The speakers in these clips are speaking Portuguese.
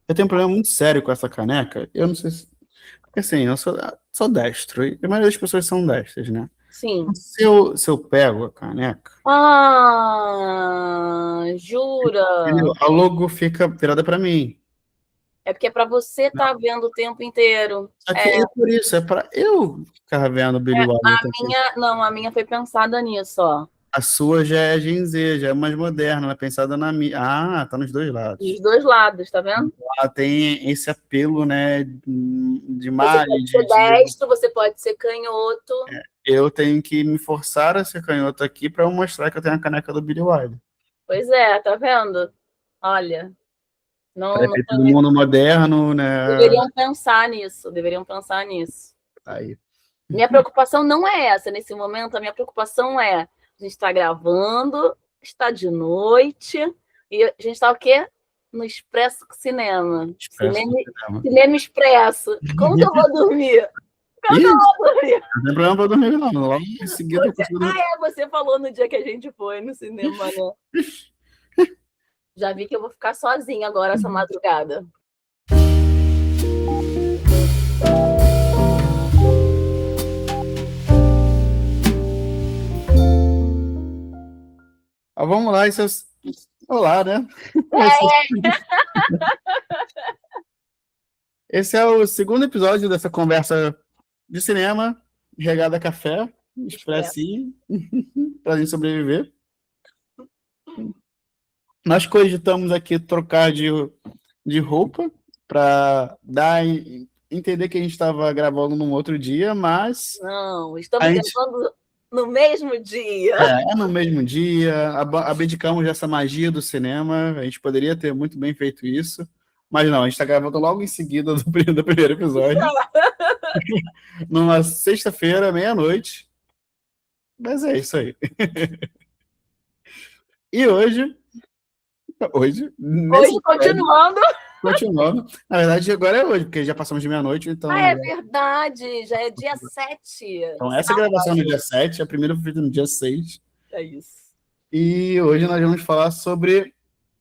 Eu tenho um problema muito sério com essa caneca. Eu não sei se. Porque assim, eu sou destro, e a maioria das pessoas são destras, né? Sim. Se eu pego a caneca, Ah, jura? entendeu? A logo fica virada para mim. É porque é para você estar vendo o tempo inteiro. Só que é por isso, é para eu ficar vendo o Billy Wilder. A minha foi pensada nisso, ó. A sua já é Gen Z, já é mais moderna, ela é pensada na minha. Ah, tá nos dois Dos lados. dois lados, tá vendo? Ela tem esse apelo, né, de Você malha, pode ser destro, você pode ser canhoto. eu tenho que me forçar a ser canhoto aqui para mostrar que eu tenho a caneca do Billy Wilder. Pois é, tá vendo? Olha, não, não Do mundo moderno, né? deveriam pensar nisso, deveriam pensar nisso. Aí. Minha preocupação não é essa nesse momento, a minha preocupação é a gente está gravando, está de noite, e a gente está o quê? No Expresso Cinema. Expresso do cinema. Cinema Expresso. Como que eu vou dormir? Como que eu Ih, vou dormir? não tem problema pra dormir, não. Logo em seguida eu consigo dormir. Você falou no dia que a gente foi no cinema, né? Já vi que eu vou ficar sozinha agora essa madrugada. Vamos lá, isso é... Olá, né? Esse é o segundo episódio dessa conversa de cinema, regada a café, expressinho, pra gente sobreviver. Nós cogitamos aqui trocar de roupa para entender que a gente estava gravando num outro dia, mas não, estamos gravando no mesmo dia. No mesmo dia, abdicamos dessa magia do cinema, a gente poderia ter muito bem feito isso, mas não, a gente está gravando logo em seguida do primeiro episódio, numa sexta-feira, meia-noite, mas é isso aí. E hoje continuando, na verdade agora é hoje, porque já passamos de meia-noite, então... é verdade, já é dia 7. Então essa gravação no dia 7, a primeira foi feita no dia 6. É isso. E hoje nós vamos falar sobre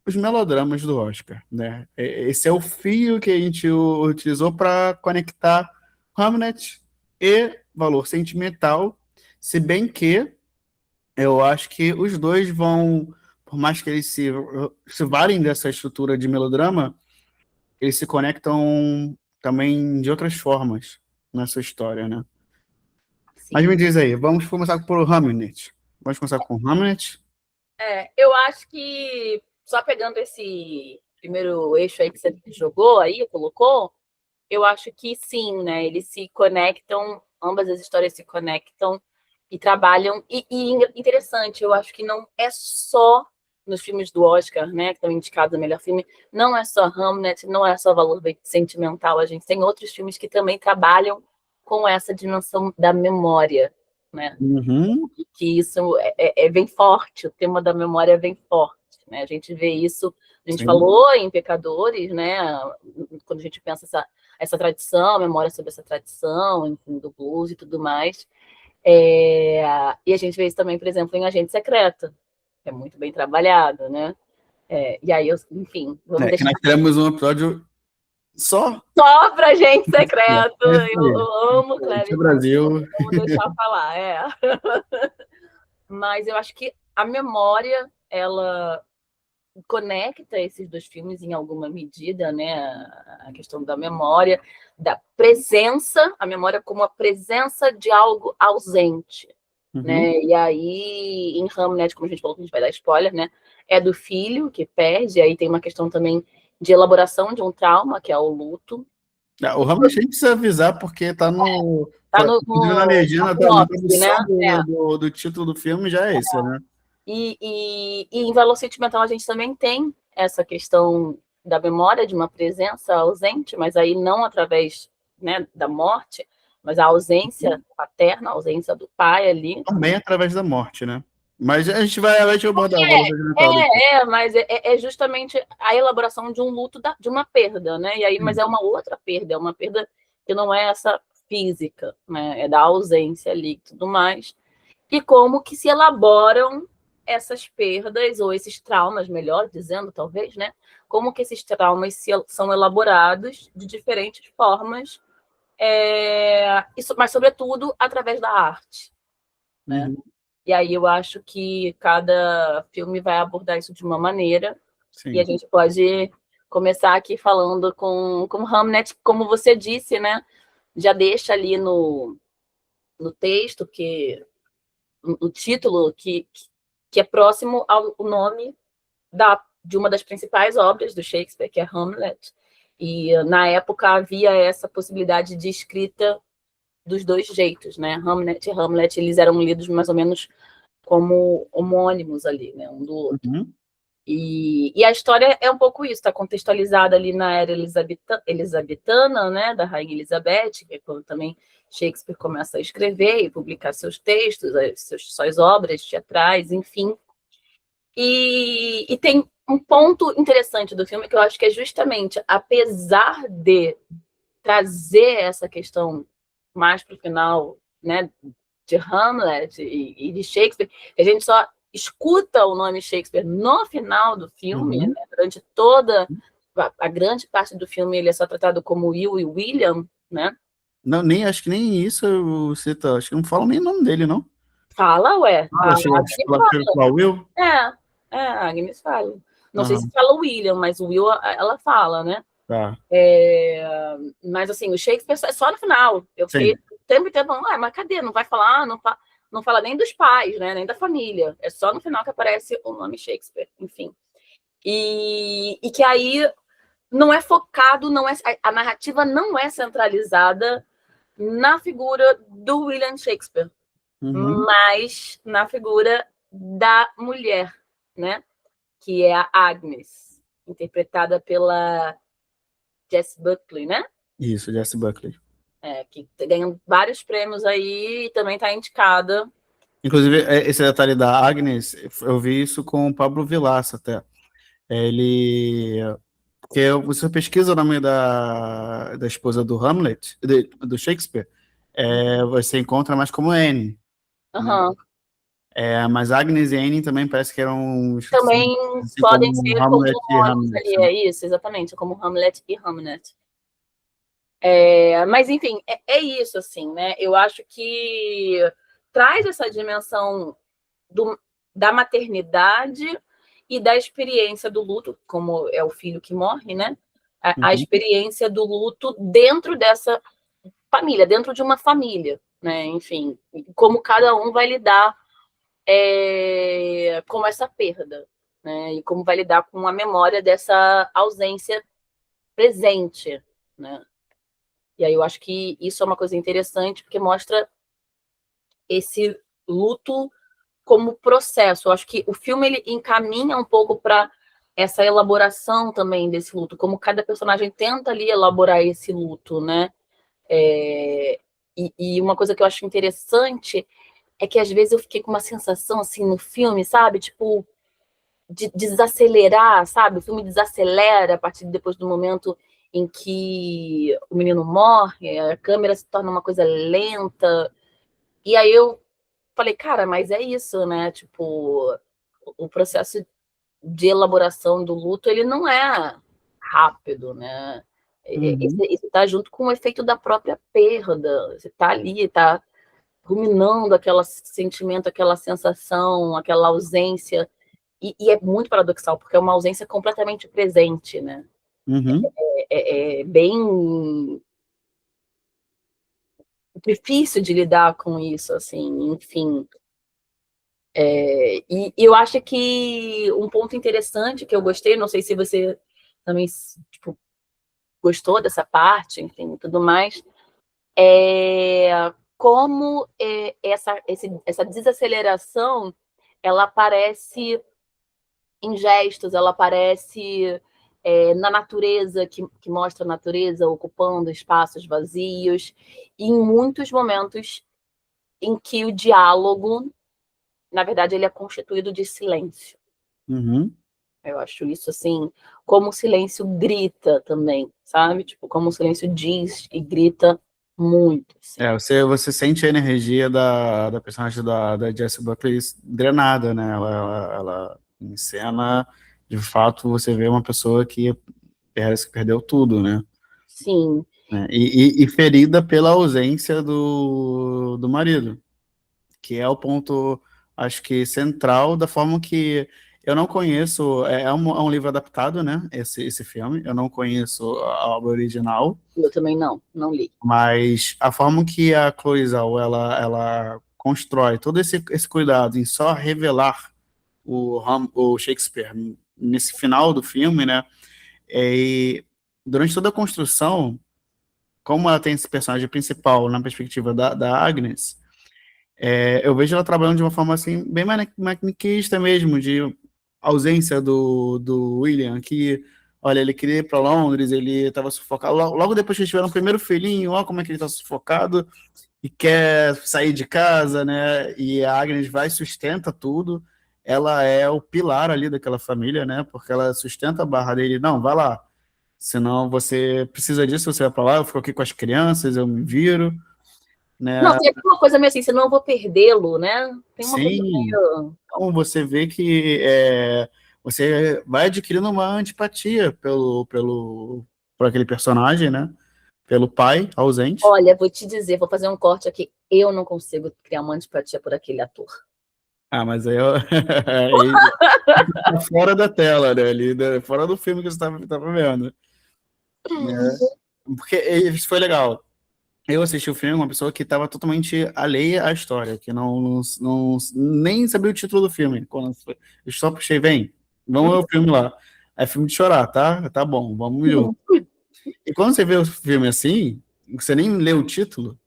os melodramas do Oscar, né? Esse é o fio que a gente utilizou para conectar Hamlet e Valor Sentimental, se bem que eu acho que os dois vão, por mais que eles se valem dessa estrutura de melodrama, eles se conectam também de outras formas nessa história, né? Sim. Mas me diz aí, vamos começar por Hamlet. Vamos começar com Hamlet? Eu acho que, só pegando esse primeiro eixo aí que você jogou aí, colocou, eu acho que sim, né? Eles se conectam, ambas as histórias se conectam e trabalham. E interessante, eu acho que não é só nos filmes do Oscar, né, que estão indicados a melhor filme, não é só Hamlet, não é só Valor Sentimental, a gente tem outros filmes que também trabalham com essa dimensão da memória, né? Uhum. Que isso é bem forte, o tema da memória é bem forte, né? A gente vê isso, a gente falou em Pecadores, né? Quando a gente pensa essa tradição, memória sobre essa tradição, enfim, do blues e tudo mais. E a gente vê isso também, por exemplo, em Agente Secreto, que é muito bem trabalhado, né? E aí, enfim, vamos deixar... Nós teremos um episódio só para Agente Secreto. Eu amo Cleber Brasil. Vamos deixar falar, Mas eu acho que a memória, ela conecta esses dois filmes em alguma medida, né? A questão da memória, da presença, a memória como a presença de algo ausente, né? E aí, em Hamlet, como a gente falou, que a gente vai dar spoiler, né? É do filho que perde, aí tem uma questão também de elaboração de um trauma, que é o luto. O Hamlet a gente precisa avisar, porque tá no... na legenda, na tradução, né? do título do filme já é esse, né? E em Valor Sentimental a gente também tem essa questão da memória, de uma presença ausente, mas aí não através, né, da morte, mas a ausência paterna, a ausência do pai ali. Também através da morte, né? Mas a gente vai abordar o Valor Sentimental. Mas é justamente a elaboração de um luto, de uma perda, né? E aí, mas é uma outra perda, é uma perda que não é essa física, né? É da ausência ali e tudo mais. E como que se elaboram essas perdas, ou esses traumas, melhor dizendo, talvez, né? Como que esses traumas são elaborados de diferentes formas, mas, sobretudo, através da arte, né? Uhum. E aí eu acho que cada filme vai abordar isso de uma maneira, e a Sim. gente pode começar aqui falando com Hamlet, como você disse, né? Já deixa ali no texto, o título, que é próximo ao nome de uma das principais obras do Shakespeare, que é Hamlet. E na época havia essa possibilidade de escrita dos dois jeitos, né? Hamlet e Hamlet, eles eram lidos mais ou menos como homônimos ali, né? Um do outro. Uhum. E a história é um pouco isso, está contextualizada ali na era elisabetana, né, da Rainha Elizabeth, que é quando também Shakespeare começa a escrever e publicar seus textos, suas obras teatrais, enfim. E tem um ponto interessante do filme que eu acho que é justamente, apesar de trazer essa questão mais para o final, né, de Hamlet e de Shakespeare, a gente só escuta o nome Shakespeare no final do filme, Uhum. né? Durante toda a grande parte do filme ele é só tratado como Will e William, né? Não, acho que nem isso eu cito, acho que não falo nem o nome dele, não. Fala, ué. A Fala, chega Agnes chega fala. com a Will. A Agnes fala. Não sei se Aham, fala William, mas o Will ela fala, né? tá. Mas assim, o Shakespeare é só no final. Eu fiquei Sim. o tempo inteiro falando, mas cadê? Não vai falar, não fala nem dos pais, né? Nem da família. É só no final que aparece o nome Shakespeare, enfim. E que aí não é focado, não é, a narrativa não é centralizada na figura do William Shakespeare, Uhum. mas na figura da mulher, né? Que é a Agnes, interpretada pela Jessie Buckley, né? Isso, Jesse Buckley. Que ganhou vários prêmios aí e também está indicada. Inclusive, esse detalhe da Agnes, eu vi isso com o Pablo Vilaça até. Ele. Porque você pesquisa o nome da esposa do Hamlet, do Shakespeare, você encontra mais como Anne, né? Uhum. Mas Agnes e Anne também parece que eram Também assim podem como ser como Hamlet e homônimos Hamlet, ali, né? é isso, exatamente, como Hamlet e Hamnet. Mas, enfim, é isso, assim, né? Eu acho que traz essa dimensão da maternidade e da experiência do luto, como é o filho que morre, né? A Uhum, experiência do luto dentro dessa família, dentro de uma família, né? Enfim, como cada um vai lidar com essa perda, né? E como vai lidar com a memória dessa ausência presente, né? E aí eu acho que isso é uma coisa interessante, porque mostra esse luto como processo. Eu acho que o filme ele encaminha um pouco para essa elaboração também desse luto, como cada personagem tenta ali elaborar esse luto, né? E uma coisa que eu acho interessante é que às vezes eu fiquei com uma sensação assim no filme, sabe? Tipo, de desacelerar, sabe? O filme desacelera a partir depois do momento em que o menino morre, a câmera se torna uma coisa lenta. E aí eu falei, cara, mas é isso, né? Tipo, o processo de elaboração do luto, ele não é rápido, né? uhum, Isso está junto com o efeito da própria perda. Você está ali, está ruminando aquele sentimento, aquela sensação, aquela ausência. E é muito paradoxal, porque é uma ausência completamente presente, né? uhum, É bem difícil de lidar com isso, assim, enfim. E eu acho que um ponto interessante que eu gostei, não sei se você também tipo, gostou dessa parte, enfim, tudo mais, é como essa desaceleração ela aparece em gestos, ela aparece na natureza, que mostra a natureza ocupando espaços vazios, e em muitos momentos em que o diálogo, na verdade, ele é constituído de silêncio. uhum, Eu acho isso assim, como o silêncio grita também, sabe? Tipo, como o silêncio diz e grita Muito, sim. Você sente a energia da personagem da Jessie Buckley drenada, né? Em cena, de fato, você vê uma pessoa que parece que perdeu tudo, né? Sim. E ferida pela ausência do marido, que é o ponto, acho que, central da forma que eu não conheço. É um livro adaptado, né? Esse filme. Eu não conheço a obra original. Eu também não li. Mas a forma que a Chloe Zhao, ela constrói todo esse cuidado em só revelar o Shakespeare nesse final do filme, né? E durante toda a construção, como ela tem esse personagem principal na perspectiva da Agnes, eu vejo ela trabalhando de uma forma assim, bem maniqueísta mesmo, de ausência do William, que, olha, ele queria ir para Londres, ele estava sufocado. Logo depois que eles tiveram o primeiro filhinho, ó, como é que ele está sufocado e quer sair de casa, né? E a Agnes vai e sustenta tudo. Ela é o pilar ali daquela família, né? Porque ela sustenta a barra dele. Não, vai lá. Senão você precisa disso, você vai para lá, eu fico aqui com as crianças, eu me viro, Não, né? tem uma coisa meio assim, senão eu vou perdê-lo, né? Tem uma coisa Sim. meio. Então você vê que você vai adquirindo uma antipatia por aquele personagem, né? Pelo pai ausente. Olha, vou te dizer, vou fazer um corte aqui. Eu não consigo criar uma antipatia por aquele ator. Ah, mas aí, aí tá fora da tela, né? Ali, né? Fora do filme que você tava vendo, né? Porque isso foi legal. Eu assisti o filme com uma pessoa que estava totalmente alheia à história, que nem sabia o título do filme. Eu só puxei, vem, vamos ver o filme lá. É filme de chorar, tá? Tá bom, vamos junto. E quando você vê o filme assim, você nem lê o título,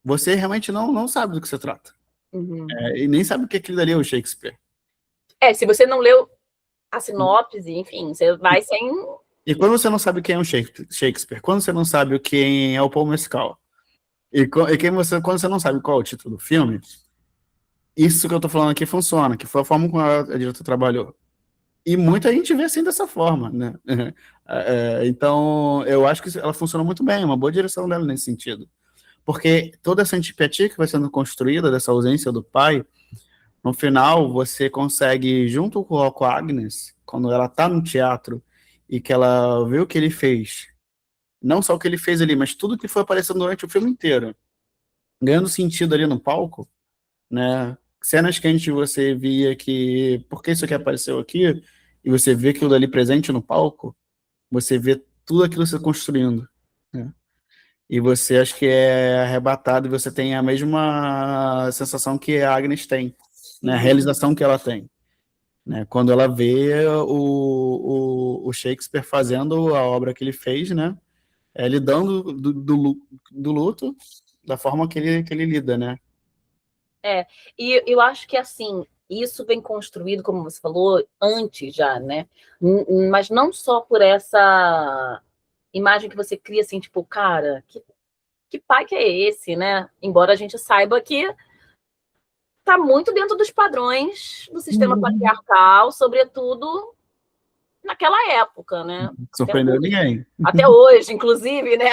você realmente não sabe do que se trata. Uhum. E nem sabe o que aquilo ali é o Shakespeare. Se você não leu a sinopse, enfim, você vai sem. E quando você não sabe quem é o Shakespeare, quando você não sabe quem é o Paul Mescal, quando você não sabe qual é o título do filme, isso que eu tô falando aqui funciona, que foi a forma como a diretora trabalhou. E muita gente vê assim dessa forma, né? Então, eu acho que ela funciona muito bem, uma boa direção dela nesse sentido. Porque toda essa antipatia que vai sendo construída, dessa ausência do pai, no final você consegue, junto com a Agnes, quando ela tá no teatro e que ela vê o que ele fez, não só o que ele fez ali, mas tudo que foi aparecendo durante o filme inteiro, ganhando sentido ali no palco, né? Cenas que antes você via que, por que isso aqui apareceu aqui? E você vê aquilo dali presente no palco, você vê tudo aquilo se construindo, né? E você acha que é arrebatado e você tem a mesma sensação que a Agnes tem, né? A realização que ela tem, né? Quando ela vê o Shakespeare fazendo a obra que ele fez, né? Lidando do luto da forma que ele lida, né? E eu acho que assim, isso vem construído, como você falou, antes já, né? Mas não só por essa imagem que você cria assim, tipo, cara, que pai que é esse, né? Embora a gente saiba que está muito dentro dos padrões do sistema patriarcal, sobretudo naquela época, né? Surpreendeu ninguém. Até hoje, inclusive, né?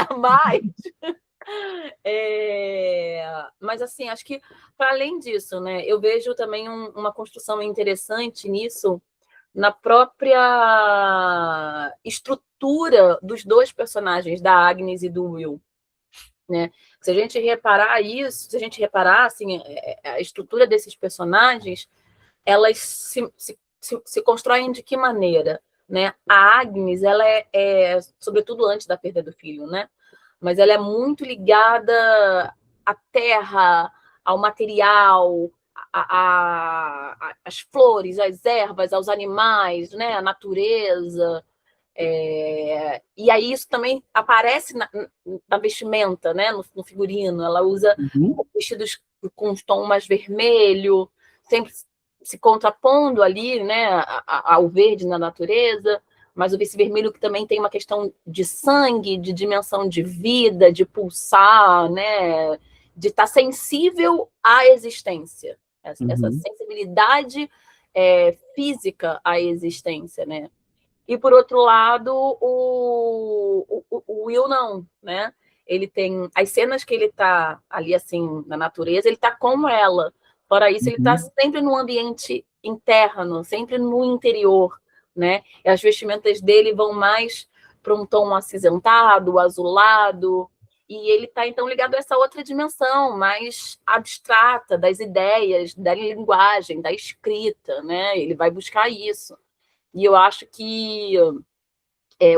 Mas assim, acho que para além disso, né? Eu vejo também uma construção interessante nisso na própria estrutura dos dois personagens, da Agnes e do Will, né? Se a gente reparar isso, se a gente reparar assim, a estrutura desses personagens, elas se constroem de que maneira, né? A Agnes, ela sobretudo antes da perda do filho, né? Mas ela é muito ligada à terra, ao material, às flores, às ervas, aos animais, né? À natureza. E aí isso também aparece na vestimenta, né? No figurino. Ela usa vestidos com um tom mais vermelho, sempre se contrapondo ali, né? Ao verde na natureza, mas esse vermelho que também tem uma questão de sangue, de dimensão de vida, de pulsar, né? De estar sensível à existência, essa sensibilidade física à existência, né? E, por outro lado, o Will não, né? ele tem as cenas que ele tá ali, assim, na natureza, ele tá com ela. Fora isso, ele tá sempre no ambiente interno, sempre no interior, né? E as vestimentas dele vão mais para um tom acinzentado, azulado, e ele está, então, ligado a essa outra dimensão mais abstrata das ideias, da linguagem, da escrita, né? Ele vai buscar isso. E eu acho que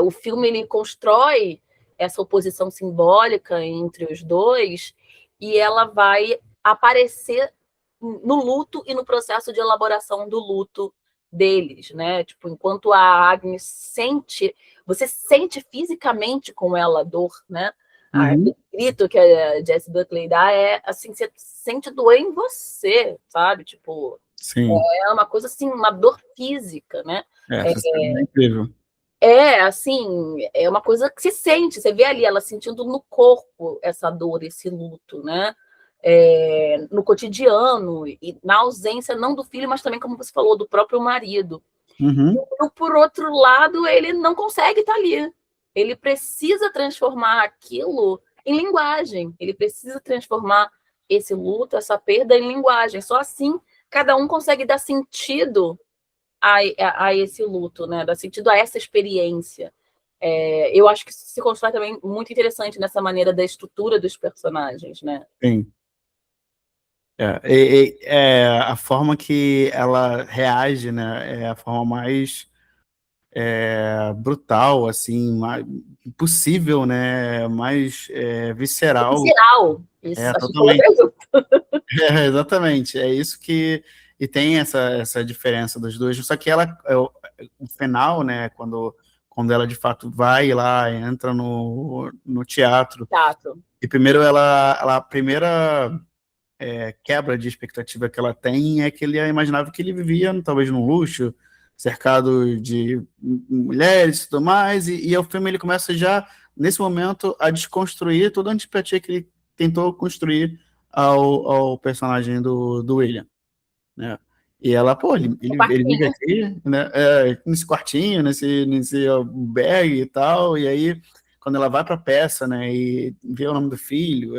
o filme ele constrói essa oposição simbólica entre os dois e ela vai aparecer no luto e no processo de elaboração do luto deles, né? Tipo, enquanto a Agnes sente, você sente fisicamente com ela a dor, né? O grito que a Jessie Buckley dá é assim, você sente doer em você, sabe? Tipo, Sim. é uma coisa assim, uma dor física, né? Essa cena é incrível. Assim, é uma coisa que se sente, você vê ali ela sentindo no corpo essa dor, esse luto, né? No cotidiano e na ausência não do filho, mas também, como você falou, do próprio marido. E, por outro lado, ele não consegue estar ali. Ele precisa transformar aquilo em linguagem. Ele precisa transformar esse luto, essa perda em linguagem. Só assim cada um consegue dar sentido a esse luto, né? Dar sentido a essa experiência. Eu acho que isso se constrói também muito interessante nessa maneira da estrutura dos personagens, né? Sim. A forma que ela reage, né? É a forma mais brutal, assim, mais possível, né? Mais visceral. Visceral. Isso, acho que Totalmente. eu Exatamente. É isso que... E tem essa diferença dos dois. Só que ela, o final, né? Quando ela, de fato, vai lá, entra no teatro. E primeiro a primeira quebra de expectativa que ela tem é que ele imaginava que ele vivia talvez num luxo, cercado de mulheres e tudo mais, e o filme ele começa já, nesse momento, a desconstruir toda a antipatia que ele tentou construir ao personagem do William, né? E ela, pô, ele vive aqui, né, nesse quartinho, nesse albergue e tal, e aí, quando ela vai para a peça, né, e vê o nome do filho,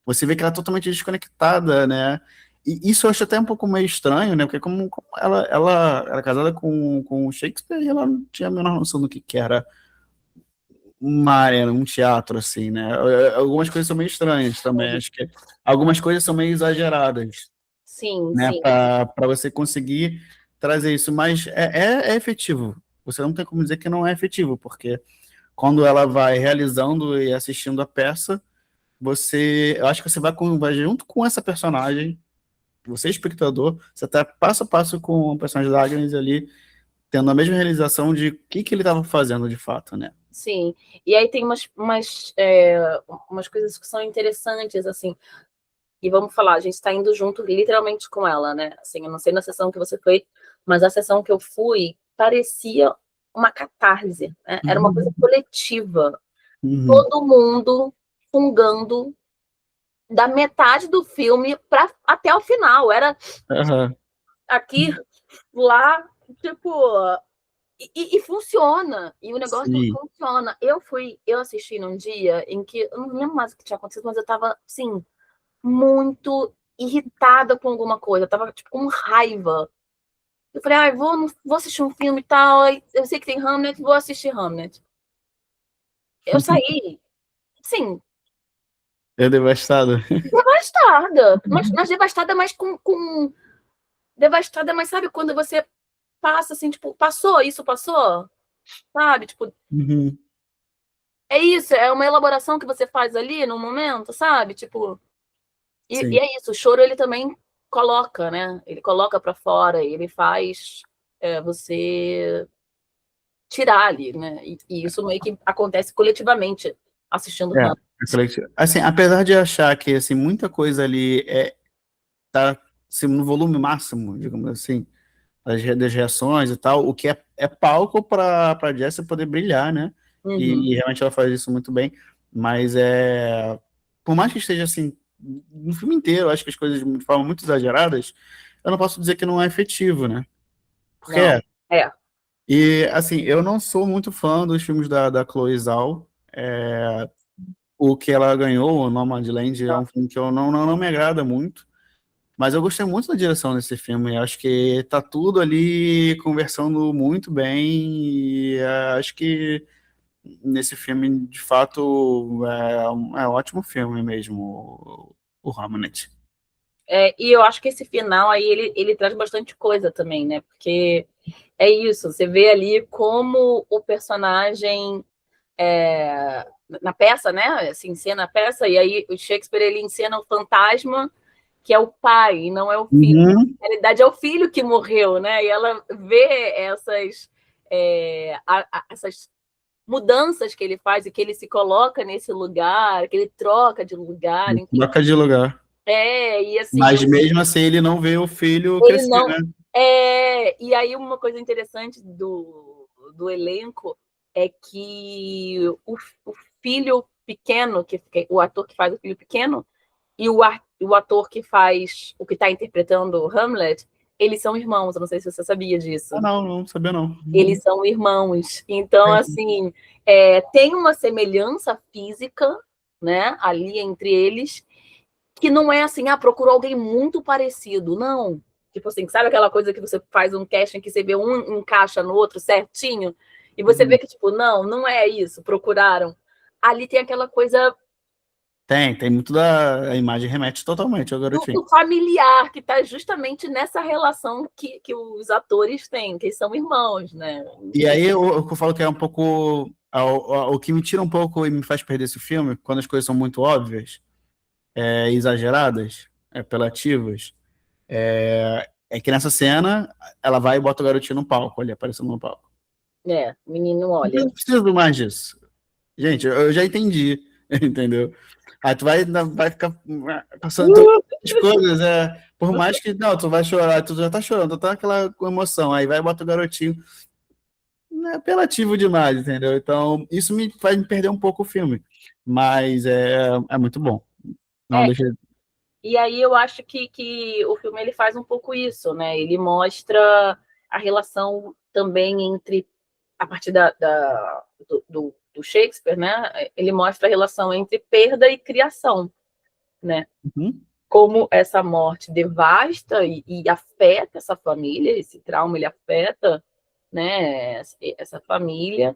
você vê que ela é totalmente desconectada, né? E isso eu acho até um pouco meio estranho, né? Porque como ela era casada com o Shakespeare e ela não tinha a menor noção do que era uma arena, um teatro, assim, né? Algumas coisas são meio estranhas também. Acho que algumas coisas são meio exageradas, Sim, né? sim. Para você conseguir trazer isso. Mas é efetivo. Você não tem como dizer que não é efetivo, porque quando ela vai realizando e assistindo a peça, eu acho que você vai junto com essa personagem, você espectador, você tá passo a passo com o personagem da Agnes ali, tendo a mesma realização de o que ele estava fazendo de fato, né? Sim, e aí tem umas coisas que são interessantes, assim, e vamos falar, a gente está indo junto literalmente com ela, né? Assim, eu não sei na sessão que você foi, mas a sessão que eu fui parecia uma catarse, né? Era uma coisa coletiva. Todo mundo fungando da metade do filme até o final. Era aqui, lá, tipo. E funciona. E o negócio Sim. funciona. Eu assisti num dia em que eu não lembro mais o que tinha acontecido, mas eu tava, assim, muito irritada com alguma coisa. Eu tava, tipo, com raiva. Eu falei, vou assistir um filme e tal. Eu sei que tem Hamlet, vou assistir Hamlet. Eu saí, sim, É devastado. devastada. Mas devastada, mas devastada, mas sabe quando você passa assim, tipo, passou, isso passou? Sabe? Tipo, é isso, é uma elaboração que você faz ali no momento, sabe? Tipo, e é isso, o choro ele também coloca, né? Ele coloca para fora, ele faz você tirar ali, né? E isso meio que acontece coletivamente assistindo É, Hamlet. assim, apesar de achar que assim, muita coisa ali tá assim, no volume máximo, digamos assim, das reações e tal, o que é palco para a Jessie poder brilhar, né? E realmente ela faz isso muito bem, mas por mais que esteja assim, no filme inteiro, eu acho que as coisas de forma muito exageradas, eu não posso dizer que não é efetivo, né? Porque Não, é. E assim, eu não sou muito fã dos filmes da Chloe Zhao, o que ela ganhou, o Nomadland, é um filme que eu não me agrada muito, mas eu gostei muito da direção desse filme. Acho que tá tudo ali conversando muito bem, e acho que nesse filme, de fato, é um ótimo filme mesmo, o Hamnet. E eu acho que esse final aí, ele traz bastante coisa também, né? Porque é isso, você vê ali como o personagem na peça, né? Se encena a peça, e aí o Shakespeare, ele encena o fantasma, que é o pai, e não é o filho. Uhum. Na realidade, é o filho que morreu, né? E ela vê essas mudanças que ele faz e que ele se coloca nesse lugar, que ele troca de lugar, enfim. Troca de lugar. E assim, Mas mesmo assim ele não vê o filho ele crescer, não. né? E aí, uma coisa interessante do elenco é que o filho pequeno, o ator que faz o filho pequeno, e o ator que faz o que está interpretando o Hamlet, eles são irmãos. Eu não sei se você sabia disso. Ah, não sabia não. Eles são irmãos. Então, assim, tem uma semelhança física, né, ali entre eles, que não é assim, procurou alguém muito parecido, não. Tipo assim, sabe aquela coisa que você faz um casting que você vê um encaixa no outro certinho? E você vê que, tipo, não é isso, procuraram. Ali tem aquela coisa Tem muito a imagem remete totalmente ao garotinho. do familiar, que está justamente nessa relação que os atores têm, que são irmãos, né? E aí o que eu falo que é um pouco o que me tira um pouco e me faz perder esse filme, quando as coisas são muito óbvias, exageradas, apelativas, é que nessa cena ela vai e bota o garotinho no palco, ali aparecendo no palco. O menino olha. Não preciso mais disso. Gente, eu já entendi, entendeu? Aí tu vai ficar passando todas as coisas, por mais que, não, tu vai chorar, tu já tá chorando, tá aquela emoção, aí vai e bota o garotinho, é apelativo demais, entendeu? Então, isso me faz me perder um pouco o filme, mas é muito bom. Não deixa... E aí eu acho que o filme ele faz um pouco isso, né? Ele mostra a relação também entre, a partir do Shakespeare, né? Ele mostra a relação entre perda e criação, né? Uhum. Como essa morte devasta e afeta essa família, esse trauma ele afeta, né? Essa família,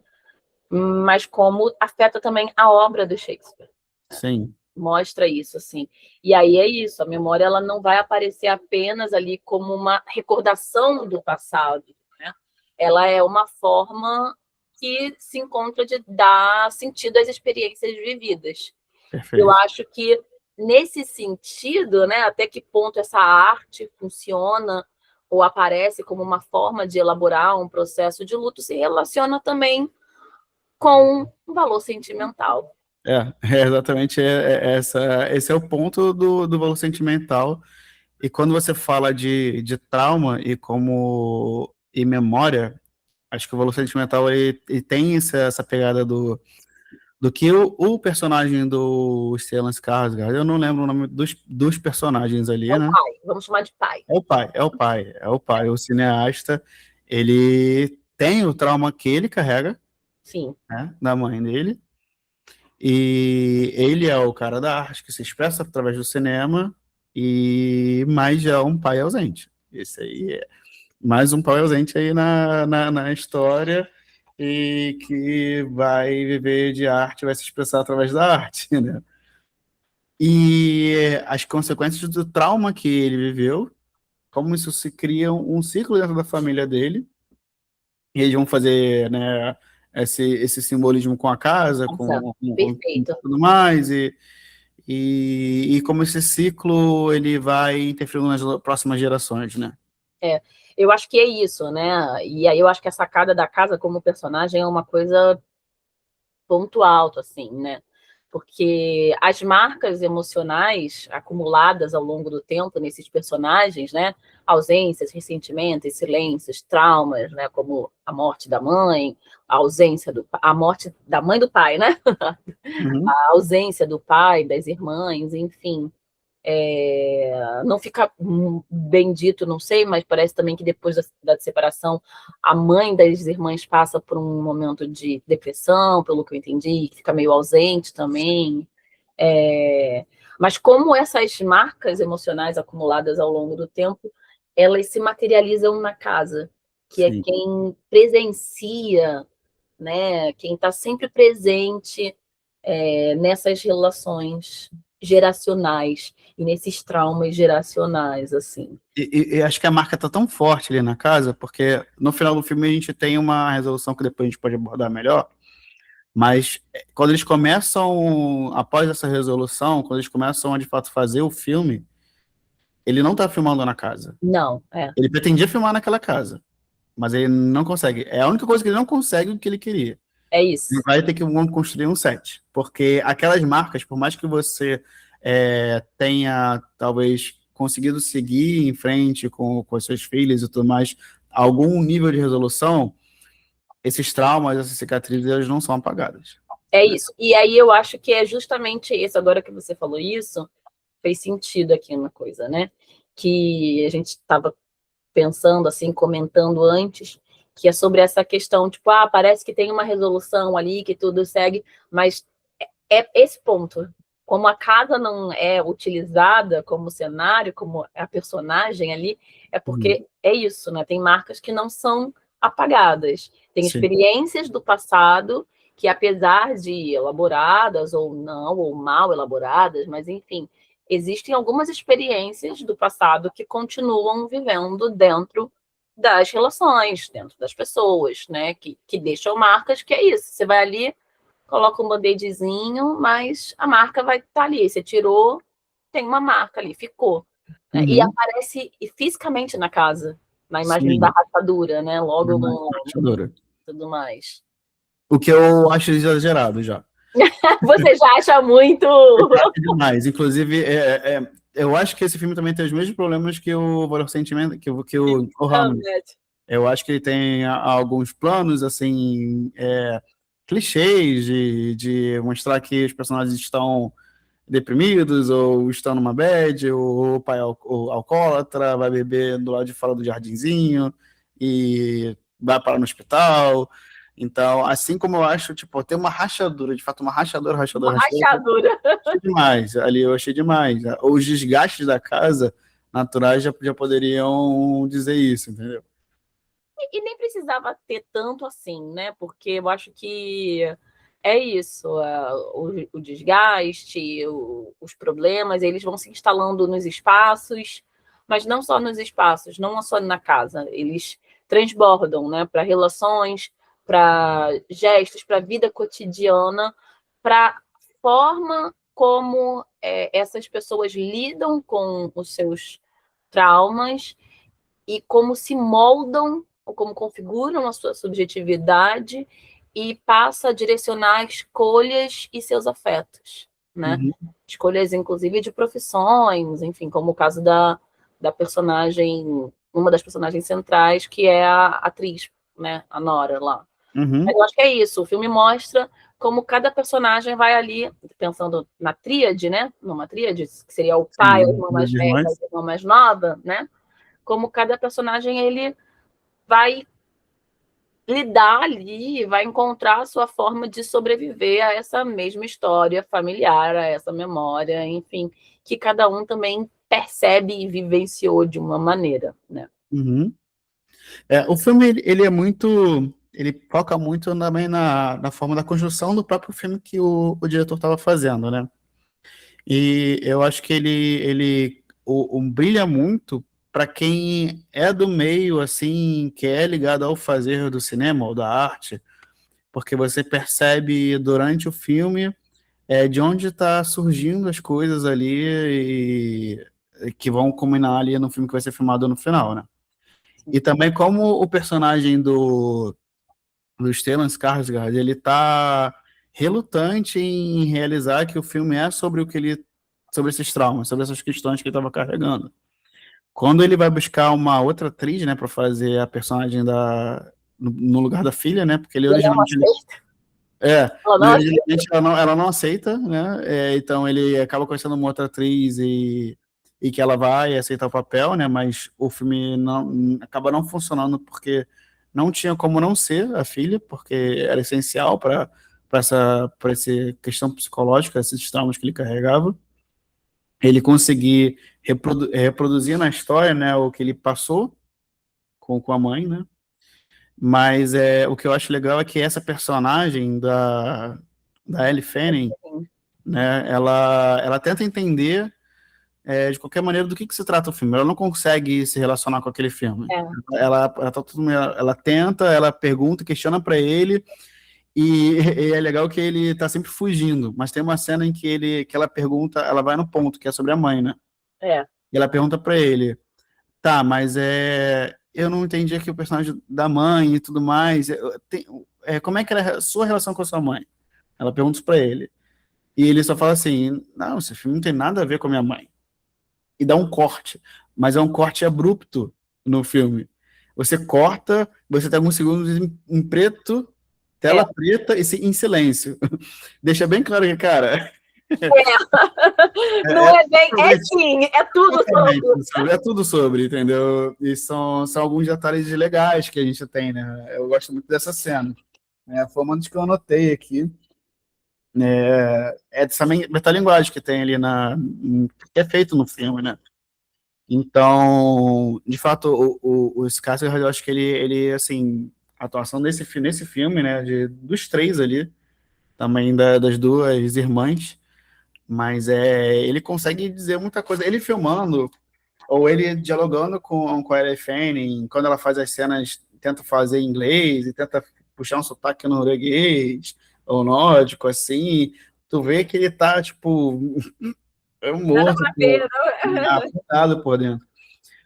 mas como afeta também a obra do Shakespeare. Sim. Mostra isso, assim. E aí é isso, a memória ela não vai aparecer apenas ali como uma recordação do passado, né? Ela é uma forma que se encontra de dar sentido às experiências vividas. Eu Perfeito. acho que, nesse sentido, né, até que ponto essa arte funciona ou aparece como uma forma de elaborar um processo de luto, se relaciona também com um valor sentimental. Exatamente esse é o ponto do valor sentimental. E quando você fala de trauma e memória, acho que o valor sentimental ele tem essa pegada do que o personagem do Stellan Skarsgård, eu não lembro o nome dos personagens ali, É o né? pai, vamos chamar de pai. O cineasta, ele tem o trauma que ele carrega, Sim. né, da mãe dele, e ele é o cara da arte que se expressa através do cinema, mas é um pai ausente. Esse aí é mais um pai ausente aí na história, e que vai viver de arte, vai se expressar através da arte, né? E as consequências do trauma que ele viveu, como isso se cria um ciclo dentro da família dele, e eles vão fazer, né, esse simbolismo com a casa, Exato. com Perfeito. tudo mais, e como esse ciclo ele vai interferindo nas próximas gerações, né? Eu acho que é isso, né? E aí eu acho que a sacada da casa como personagem é uma coisa ponto alto, assim, né? Porque as marcas emocionais acumuladas ao longo do tempo nesses personagens, né? Ausências, ressentimentos, silêncios, traumas, né? Como a morte da mãe, a morte da mãe do pai, né? Uhum. A ausência do pai, das irmãs, enfim. Não fica bem dito, não sei, mas parece também que depois da separação, a mãe das irmãs passa por um momento de depressão, pelo que eu entendi, que fica meio ausente também. Mas como essas marcas emocionais acumuladas ao longo do tempo, elas se materializam na casa, que é Sim. quem presencia, né? Quem está sempre presente nessas relações geracionais e nesses traumas geracionais, assim. E acho que a marca tá tão forte ali na casa, porque no final do filme a gente tem uma resolução que depois a gente pode abordar melhor, mas quando eles começam, após essa resolução, quando eles começam a de fato fazer o filme, ele não tá filmando na casa. Não, Ele pretendia filmar naquela casa, mas ele não consegue. É a única coisa que ele não consegue o que ele queria. é Ele isso. vai ter que construir um set, porque aquelas marcas, por mais que você tenha talvez conseguido seguir em frente com as suas filhas e tudo mais, algum nível de resolução, esses traumas, essas cicatrizes, elas não são apagadas. É isso. E aí eu acho que é justamente isso, agora que você falou isso, fez sentido aqui uma coisa, né? Que a gente estava pensando, assim, comentando antes, que é sobre essa questão, tipo, parece que tem uma resolução ali, que tudo segue, mas é esse ponto. Como a casa não é utilizada como cenário, como a personagem ali, é porque é isso, né? Tem marcas que não são apagadas. Tem Sim. experiências do passado que, apesar de elaboradas ou não, ou mal elaboradas, mas enfim, existem algumas experiências do passado que continuam vivendo dentro das relações, dentro das pessoas, né? Que deixam marcas, que é isso. Você vai ali, coloca um band-aidzinho, mas a marca vai estar ali. Você tirou, tem uma marca ali, ficou. Né? E aparece fisicamente na casa, na imagem da Sim. rachadura, né? Logo no Rachadura. tudo mais. O que eu acho exagerado já. Você já acha muito. É demais. Inclusive, eu acho que esse filme também tem os mesmos problemas que o Valor Sentimento, que o Hamlet. Eu acho que ele tem alguns planos, assim, clichês de mostrar que os personagens estão deprimidos, ou estão numa bad, ou o pai alcoólatra, vai beber do lado de fora do jardinzinho e vai parar no hospital. Então, assim como eu acho, tipo, tem uma rachadura, de fato, uma rachadura, Uma rachadura, rachadura, rachadura. achei demais. Ali eu achei demais. Os desgastes da casa naturais já poderiam dizer isso, entendeu? E nem precisava ter tanto assim, né? Porque eu acho que é isso, o desgaste, os problemas, eles vão se instalando nos espaços, mas não só nos espaços, não só na casa, eles transbordam, né? Para relações, para gestos, para a vida cotidiana, para forma como essas pessoas lidam com os seus traumas e como se moldam ou como configuram a sua subjetividade e passa a direcionar escolhas e seus afetos, né? Escolhas, inclusive, de profissões, enfim, como o caso da personagem, uma das personagens centrais, que é a atriz, né? A Nora lá. Mas eu acho que é isso, o filme mostra como cada personagem vai ali, pensando na tríade, né? Numa tríade, que seria o pai, a Sim, irmã mais velha e a irmã mais nova, né? Como cada personagem ele vai lidar ali, vai encontrar a sua forma de sobreviver a essa mesma história familiar, a essa memória, enfim, que cada um também percebe e vivenciou de uma maneira, né? O filme, ele é muito... Ele foca muito também na forma da construção do próprio filme que o diretor estava fazendo, né? E eu acho que ele brilha muito para quem é do meio, assim, que é ligado ao fazer do cinema ou da arte, porque você percebe durante o filme de onde está surgindo as coisas ali e que vão culminar ali no filme que vai ser filmado no final, né? E também como o personagem do Stellan Skarsgård, ele tá relutante em realizar que o filme é sobre sobre esses traumas, sobre essas questões que ele estava carregando. Quando ele vai buscar uma outra atriz, né, para fazer a personagem no lugar da filha, né, porque ele Ele não originalmente aceita. Ela não aceita. originalmente ela não aceita, né, então ele acaba conhecendo uma outra atriz e que ela vai aceitar o papel, né, mas o filme acaba não funcionando porque não tinha como não ser a filha, porque era essencial para essa questão psicológica, esses traumas que ele carregava, ele conseguir reproduzir na história, né, o que ele passou com a mãe, né? Mas o que eu acho legal é que essa personagem da Ellie Fanning, né, ela tenta entender de qualquer maneira do que se trata o filme. Ela não consegue se relacionar com aquele filme. Ela tenta, ela pergunta, questiona para ele, e é legal que ele tá sempre fugindo, mas tem uma cena em que ela pergunta, ela vai no ponto, que é sobre a mãe, né? E ela pergunta para ele, tá, mas eu não entendi aqui o personagem da mãe e tudo mais. Como é que era a sua relação com a sua mãe? Ela pergunta isso pra ele. E ele só fala assim, não, esse filme não tem nada a ver com a minha mãe. E dá um corte, mas é um corte abrupto no filme. Você corta, você tem alguns segundos em preto, tela preta e em silêncio. Deixa bem claro que, cara... Não é bem, sim, é tudo sobre. É tudo sobre, entendeu? E são alguns detalhes legais que a gente tem, né? Eu gosto muito dessa cena. Foi uma das que eu anotei aqui. Dessa metalinguagem que tem ali que é feito no filme, né? Então, de fato, o Skarsgård, eu acho que ele assim, a atuação nesse filme, né, dos três ali, também das duas irmãs, mas ele consegue dizer muita coisa. Ele filmando, ou ele dialogando com a Ellie Fanning, quando ela faz as cenas, tenta fazer em inglês, e tenta puxar um sotaque norueguês, ou nórdico, assim, tu vê que ele tá, tipo, morto, afundado por dentro.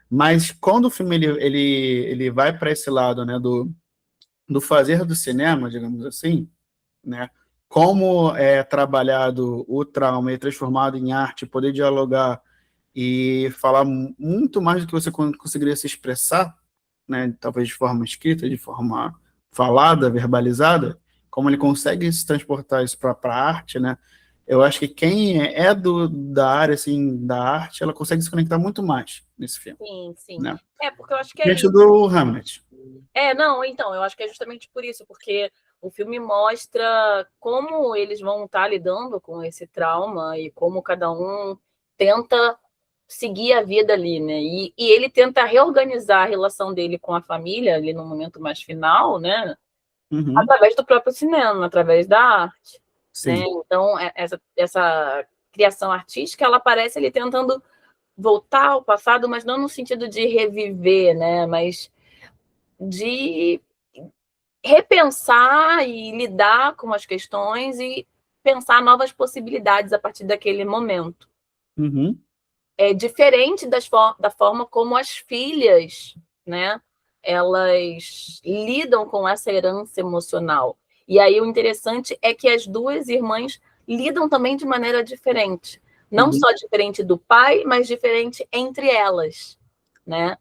Mas quando o filme ele vai para esse lado, né, do fazer do cinema, digamos assim, né, como é trabalhado o trauma e transformado em arte, poder dialogar e falar muito mais do que você conseguiria se expressar, né, talvez de forma escrita, de forma falada, verbalizada, como ele consegue se transportar isso para a arte, né? Eu acho que quem da área assim da arte, ela consegue se conectar muito mais nesse filme. Sim. Né? Porque eu acho que é isso. Do Hamlet. Não, então, eu acho que é justamente por isso, porque o filme mostra como eles vão estar lidando com esse trauma e como cada um tenta seguir a vida ali, né? E ele tenta reorganizar a relação dele com a família ali no momento mais final, né? Através do próprio cinema, através da arte. Né? Então, essa criação artística, ela parece ele tentando voltar ao passado, mas não no sentido de reviver, né? Mas de repensar e lidar com as questões e pensar novas possibilidades a partir daquele momento. É diferente da forma como as filhas, né, elas lidam com essa herança emocional. E aí o interessante é que as duas irmãs lidam também de maneira diferente. Não só diferente do pai, mas diferente entre elas, né?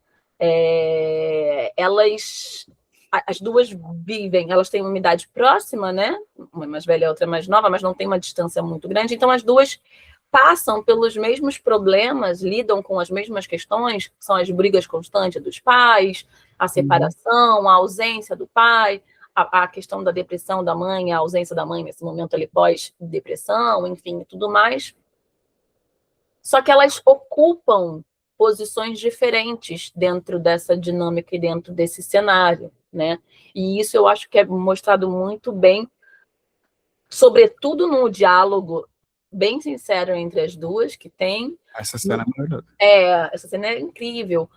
As duas vivem, elas têm uma idade próxima, né? Uma é mais velha, a outra é mais nova, mas não tem uma distância muito grande. Então, as duas passam pelos mesmos problemas, lidam com as mesmas questões, que são as brigas constantes dos pais, a separação, a ausência do pai, a questão da depressão da mãe, a ausência da mãe nesse momento ali pós-depressão, enfim, tudo mais. Só que elas ocupam posições diferentes dentro dessa dinâmica e dentro desse cenário, né? E isso eu acho que é mostrado muito bem, sobretudo no diálogo bem sincero entre as duas que tem. Essa cena é maravilhosa. Essa cena é incrível.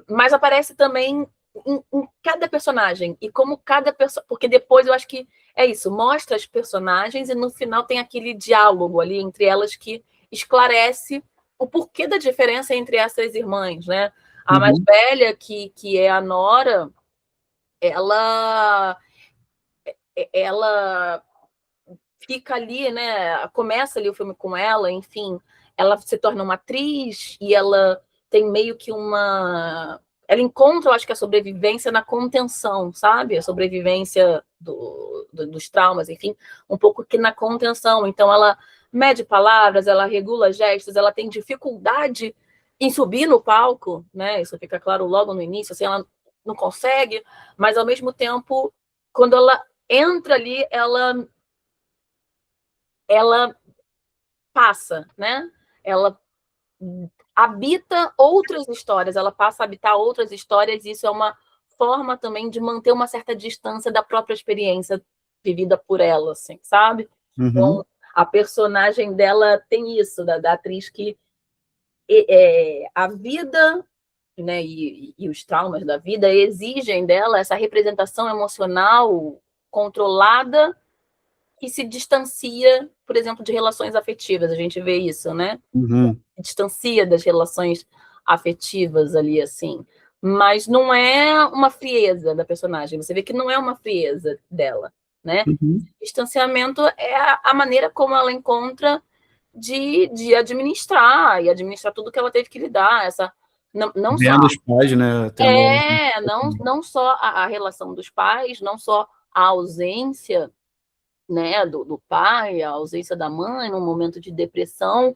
Mas aparece também em cada personagem. E como cada pessoa... Porque depois eu acho que é isso. Mostra as personagens e no final tem aquele diálogo ali entre elas que esclarece o porquê da diferença entre essas irmãs, né? A mais velha, que é a Nora, ela fica ali, né? Começa ali o filme com ela, enfim, ela se torna uma atriz e ela tem meio que ela encontra, eu acho que a sobrevivência na contenção, sabe? A sobrevivência dos traumas, enfim, um pouco que na contenção. Então, ela mede palavras, ela regula gestos, ela tem dificuldade em subir no palco, né? Isso fica claro logo no início, assim, ela não consegue, mas ao mesmo tempo, quando ela entra ali, ela ela passa, né? Ela habita outras histórias, ela passa a habitar outras histórias, e isso é uma forma também de manter uma certa distância da própria experiência vivida por ela, assim, sabe? Então, a personagem dela tem isso, da atriz que a vida, né, e os traumas da vida exigem dela essa representação emocional controlada que se distancia, por exemplo, de relações afetivas. A gente vê isso, né? Se distancia das relações afetivas ali, assim. Mas não é uma frieza da personagem. Você vê que não é uma frieza dela, né? Distanciamento é a maneira como ela encontra de administrar, e administrar tudo que ela teve que lidar. Não só Vendo os pais, né? não só a relação dos pais, não só a ausência, né, do pai, a ausência da mãe num momento de depressão,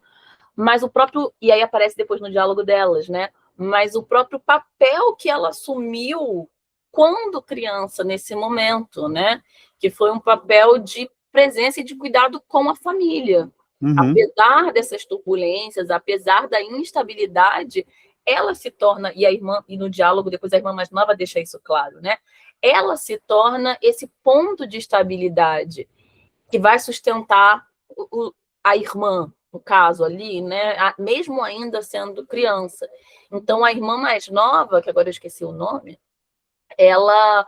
mas o próprio, e aí aparece depois no diálogo delas, né? Mas o próprio papel que ela assumiu quando criança nesse momento, né? Que foi um papel de presença e de cuidado com a família. Apesar dessas turbulências, apesar da instabilidade, ela se torna, e a irmã, e no diálogo depois a irmã mais nova deixa isso claro, né? Ela se torna esse ponto de estabilidade que vai sustentar a irmã, no caso ali, né? Mesmo ainda sendo criança. Então, a irmã mais nova, que agora eu esqueci o nome, ela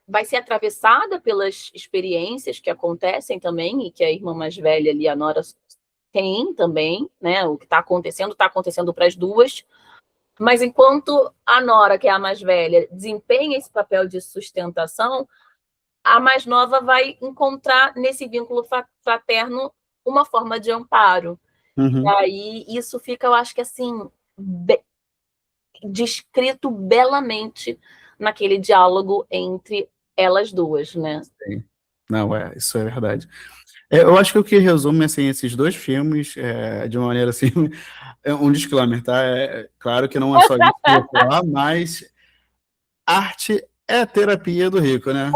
vai ser atravessada pelas experiências que acontecem também, e que a irmã mais velha ali, a Nora, tem também, né? O que está acontecendo para as duas. Mas enquanto a Nora, que é a mais velha, desempenha esse papel de sustentação, a mais nova vai encontrar nesse vínculo fraterno uma forma de amparo. E aí isso fica, eu acho que assim, descrito belamente naquele diálogo entre elas duas, né? Sim. Não, isso é verdade. Eu acho que o que resume, assim, esses dois filmes, de uma maneira, assim, é um disclaimer, tá? Claro que não é só isso que eu vou falar, mas arte é a terapia do rico, né?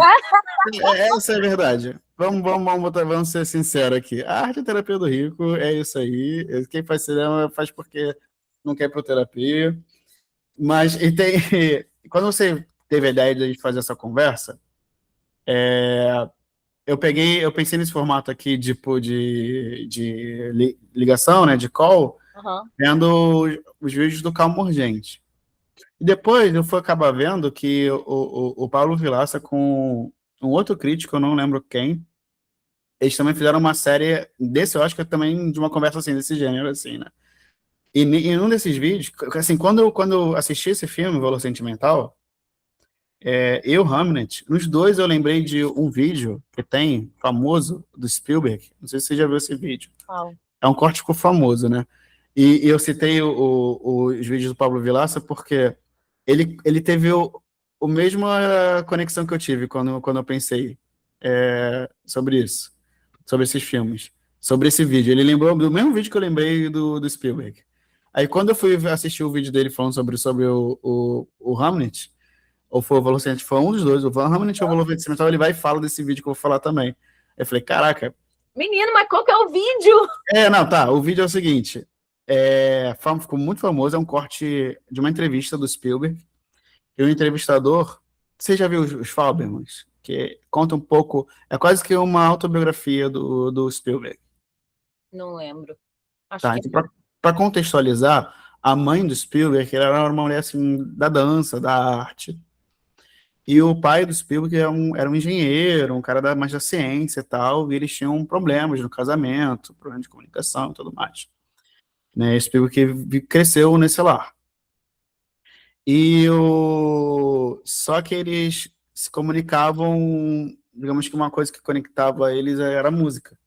Essa é a verdade. Vamos ser sinceros aqui. A arte é a terapia do rico, é isso aí. Quem faz cinema faz porque não quer ir para terapia. Mas quando você teve a ideia de a gente fazer essa conversa, eu pensei nesse formato aqui, tipo, de ligação, né, de call, vendo os vídeos do Calma Urgente. E depois eu fui acabar vendo que o Paulo Vilaça com um outro crítico, eu não lembro quem, eles também fizeram uma série desse, eu acho que é também de uma conversa assim, desse gênero, assim, né? E em um desses vídeos, assim, quando eu assisti esse filme, Valor Sentimental, e o Hamnet, nos dois eu lembrei de um vídeo que tem, famoso, do Spielberg, não sei se você já viu esse vídeo. É um corte que ficou famoso, né? E eu citei os vídeos do Pablo Vilaça porque ele teve a mesma conexão que eu tive quando eu pensei sobre isso, sobre esses filmes, sobre esse vídeo. Ele lembrou do mesmo vídeo que eu lembrei do Spielberg. Aí quando eu fui assistir o vídeo dele falando sobre o Hamnet, ou foi o Valor Sentimental, foi um dos dois, o Hamnet ou o Valor Sentimental, ele vai e fala desse vídeo que eu vou falar também. Eu falei, caraca. Menino, mas qual que é o vídeo? Não, tá, o vídeo é o seguinte, ficou muito famoso, é um corte de uma entrevista do Spielberg, e o entrevistador, você já viu os Fabelmans? Que conta um pouco, é quase que uma autobiografia do Spielberg. Não lembro. Acho Tá, que então, para contextualizar, a mãe do Spielberg ela era uma mulher assim, da dança, da arte. E o pai do Spielberg era um engenheiro, um cara mais da ciência e tal, e eles tinham problemas no casamento, problemas de comunicação e tudo mais. Né, Spielberg cresceu nesse lar. Só que eles se comunicavam, digamos que uma coisa que conectava eles era a música.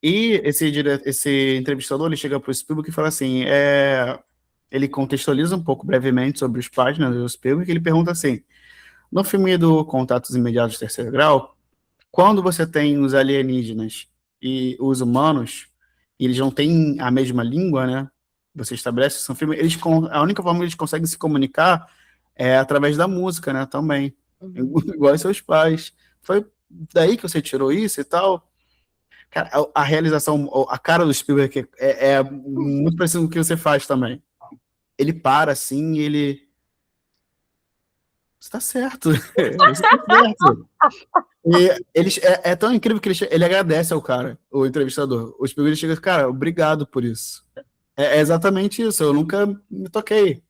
E esse entrevistador, ele chega para o Spielberg e fala assim, ele contextualiza um pouco brevemente sobre os pais, né, do Spielberg, e ele pergunta assim, no filme do Contatos Imediatos de Terceiro Grau, quando você tem os alienígenas e os humanos, e eles não têm a mesma língua, né, você estabelece isso no filme, a única forma que eles conseguem se comunicar é através da música, né, também, igual aos seus pais. Foi daí que você tirou isso e tal? Cara, a realização, a cara do Spielberg é muito parecido com o que você faz também. Ele para assim e ele. Você tá certo. Você tá certo. E é tão incrível que ele agradece ao cara, o entrevistador. O Spielberg chega, cara, obrigado por isso. É exatamente isso. Eu nunca me toquei,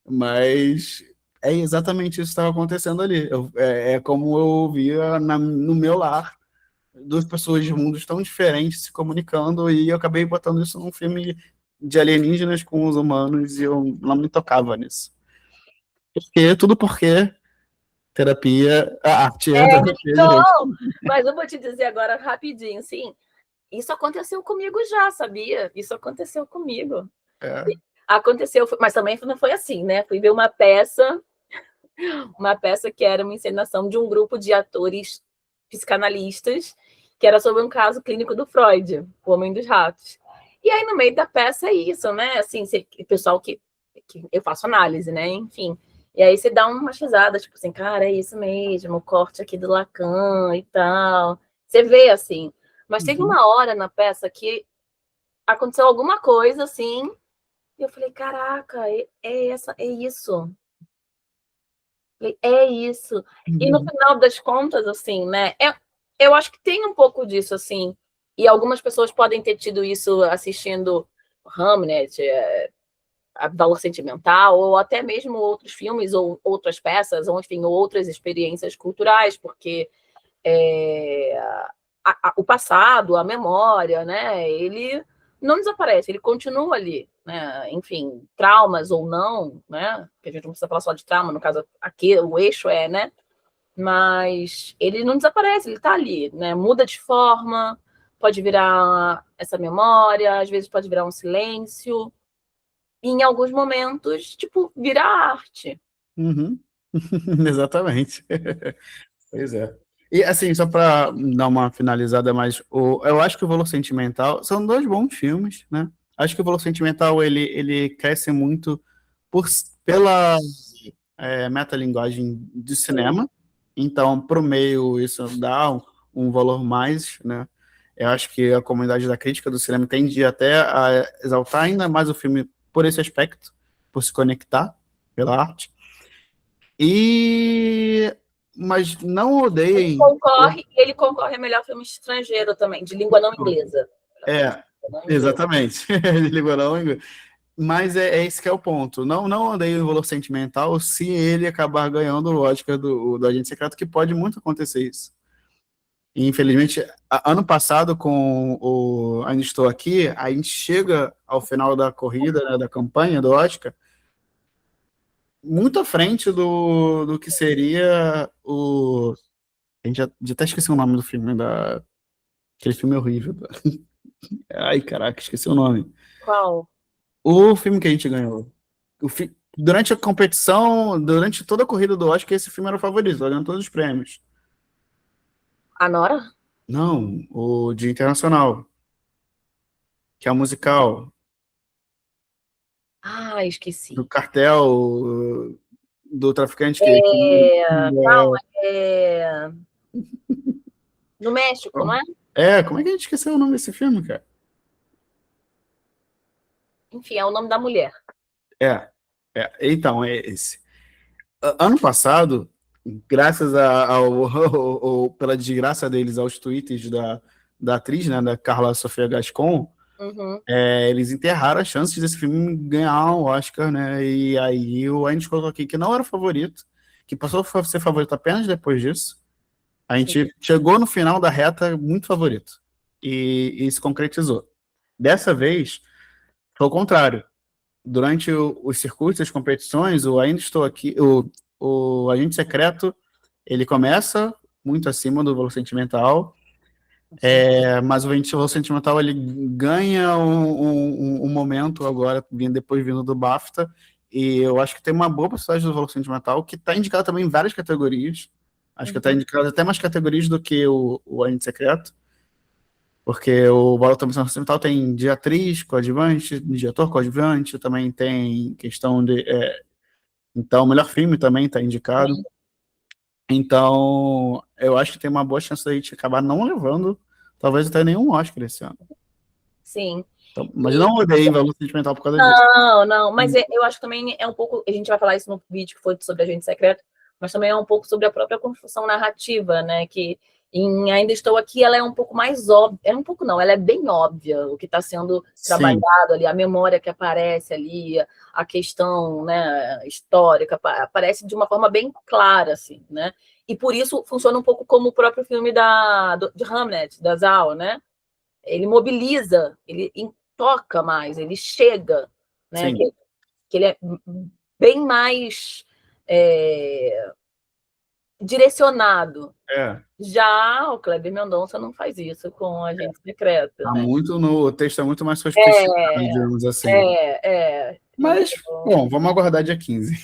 mas é exatamente isso que estava acontecendo ali. É como eu via no meu lar, duas pessoas de mundos tão diferentes se comunicando, e eu acabei botando isso num filme de alienígenas com os humanos e eu não me tocava nisso. Tudo porque terapia, a arte é terapia, gente. Então, mas eu vou te dizer agora rapidinho, sim. Isso aconteceu comigo já, sabia? Isso aconteceu comigo. É. Aconteceu, mas também não foi assim, né? Fui ver uma peça que era uma encenação de um grupo de atores psicanalistas, que era sobre um caso clínico do Freud, o Homem dos Ratos. E aí, no meio da peça, é isso, né? Assim, o pessoal que eu faço análise, né? Enfim. E aí você dá uma risada, tipo assim, cara, é isso mesmo, o corte aqui do Lacan e tal. Você vê assim. Mas teve Uhum. uma hora na peça que aconteceu alguma coisa assim, e eu falei, caraca, é isso. É isso. E no Uhum. final das contas, assim, né? Eu acho que tem um pouco disso, assim. E algumas pessoas podem ter tido isso assistindo Hamlet, a Valor Sentimental, ou até mesmo outros filmes ou outras peças, ou enfim, outras experiências culturais, porque é, o passado, a memória, né? Ele não desaparece, ele continua ali, né? Enfim, traumas ou não, né? Que a gente não precisa falar só de trauma, no caso aqui o eixo é, né? Mas ele não desaparece, ele está ali, né? Muda de forma, pode virar essa memória, às vezes pode virar um silêncio, e em alguns momentos, tipo, vira arte. Uhum. Exatamente. Pois é. E assim, só para dar uma finalizada, mas eu acho que o Valor Sentimental são dois bons filmes, né? Acho que o Valor Sentimental ele cresce muito pela metalinguagem do cinema. Então, para o meio, isso dá um valor mais, né? Eu acho que a comunidade da crítica do cinema tende até a exaltar ainda mais o filme por esse aspecto, por se conectar pela arte. E mas não odeiem. Ele concorre a melhor filme estrangeiro também, de língua não inglesa. Melhor filme de É, língua não inglesa. exatamente. De liberal, mas é esse que é o ponto. Não odeio o valor sentimental se ele acabar ganhando o Oscar do Agente Secreto, que pode muito acontecer isso. E, infelizmente, ano passado, com o Ainda Estou Aqui, a gente chega ao final da corrida, né, da campanha do Oscar, muito à frente do que seria o. A gente já até esqueci o nome do filme, aquele filme horrível. Ai, caraca, esqueci o nome. Qual? O filme que a gente ganhou. Durante a competição, durante toda a corrida do Oscar, esse filme era o favorito, ganhando todos os prêmios. A Nora? Não, o de internacional, que é o musical, Ah, do esqueci. cartel, do traficante Calma, é... No México, não é? como é que a gente esqueceu o nome desse filme, cara? Enfim, é o nome da mulher. É, então, é esse. Ano passado, graças pela desgraça deles aos tweets da atriz, né, da Carla Sofia Gascon, Uhum. eles enterraram as chances desse filme ganhar um Oscar, né? E aí o Andy colocou aqui que não era o favorito, que passou a ser favorito apenas depois disso. A Sim. gente chegou no final da reta muito favorito. E se concretizou. Dessa vez, foi o contrário. Durante os circuitos, as competições, o Ainda Estou Aqui, o Agente Secreto, ele começa muito acima do valor sentimental, Sim. mas o valor sentimental ele ganha um momento agora, depois vindo do BAFTA, e eu acho que tem uma boa possibilidade do valor sentimental, que está indicado também em várias categorias. Acho que está Uhum. indicado até mais categorias do que o Agente Secreto, porque o valor sentimental tem de atriz, coadjuvante, de ator coadjuvante, também tem questão de. Então, o melhor filme também está indicado. Sim. Então, eu acho que tem uma boa chance da gente acabar não levando talvez não tenha nenhum Oscar esse ano. Sim. Então, mas não odeiem Valor Sentimental por causa disso. Não, mas eu acho que também é um pouco, a gente vai falar isso no vídeo que foi sobre Agente Secreto, mas também é um pouco sobre a própria construção narrativa, né, que em Ainda Estou Aqui ela é um pouco mais óbvia, é um pouco não, ela é bem óbvia o que está sendo trabalhado ali, a memória que aparece ali, a questão, né, histórica, aparece de uma forma bem clara, assim, né, e por isso funciona um pouco como o próprio filme de Hamlet, da Zhao, né, ele mobiliza, ele toca mais, ele chega, né, que ele é bem mais direcionado. Já o Kleber Mendonça não faz isso com Agente Secreto. Tá né? o texto é muito mais sofisticado, digamos assim. Mas, bom, vamos aguardar dia 15.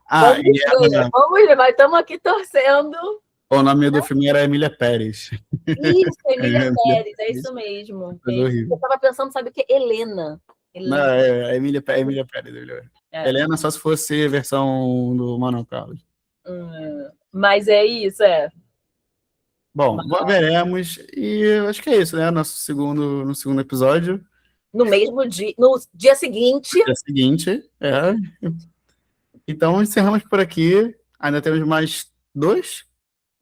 Vamos ver, mas estamos aqui torcendo. O nome do filme era Emília Pérez. Isso, Emília Pérez, é isso mesmo. Eu estava pensando, sabe o que? Helena. Não, Emília Pérez. Helena só se fosse versão do Manuel Carlos. Mas é isso, Bom, veremos. E acho que é isso, né? No segundo episódio. No mesmo dia, no dia seguinte. Então, encerramos por aqui. Ainda temos mais 2,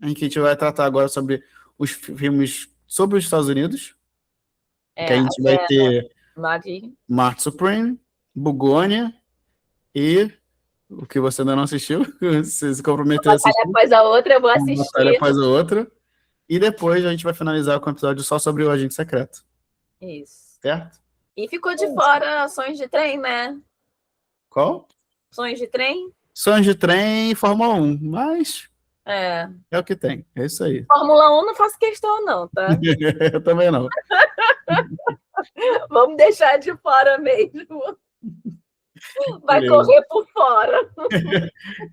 em que a gente vai tratar agora sobre os filmes sobre os Estados Unidos. Que a gente vai ter Marty Supreme, Bugônia e o que você ainda não assistiu, você se comprometeu a assistir. Uma batalha após a outra, eu vou assistir. Uma batalha após a outra. E depois a gente vai finalizar com um episódio só sobre o Agente Secreto. Isso. Certo? E ficou de fora Sonhos de Trem, né? Qual? Sonhos de Trem? Sonhos de Trem e Fórmula 1, mas é o que tem, é isso aí. Fórmula 1 não faço questão não, tá? Eu também não. Vamos deixar de fora mesmo. Vai correr por fora.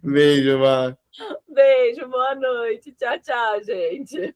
Beijo, Vá. Beijo, boa noite. Tchau, tchau, gente.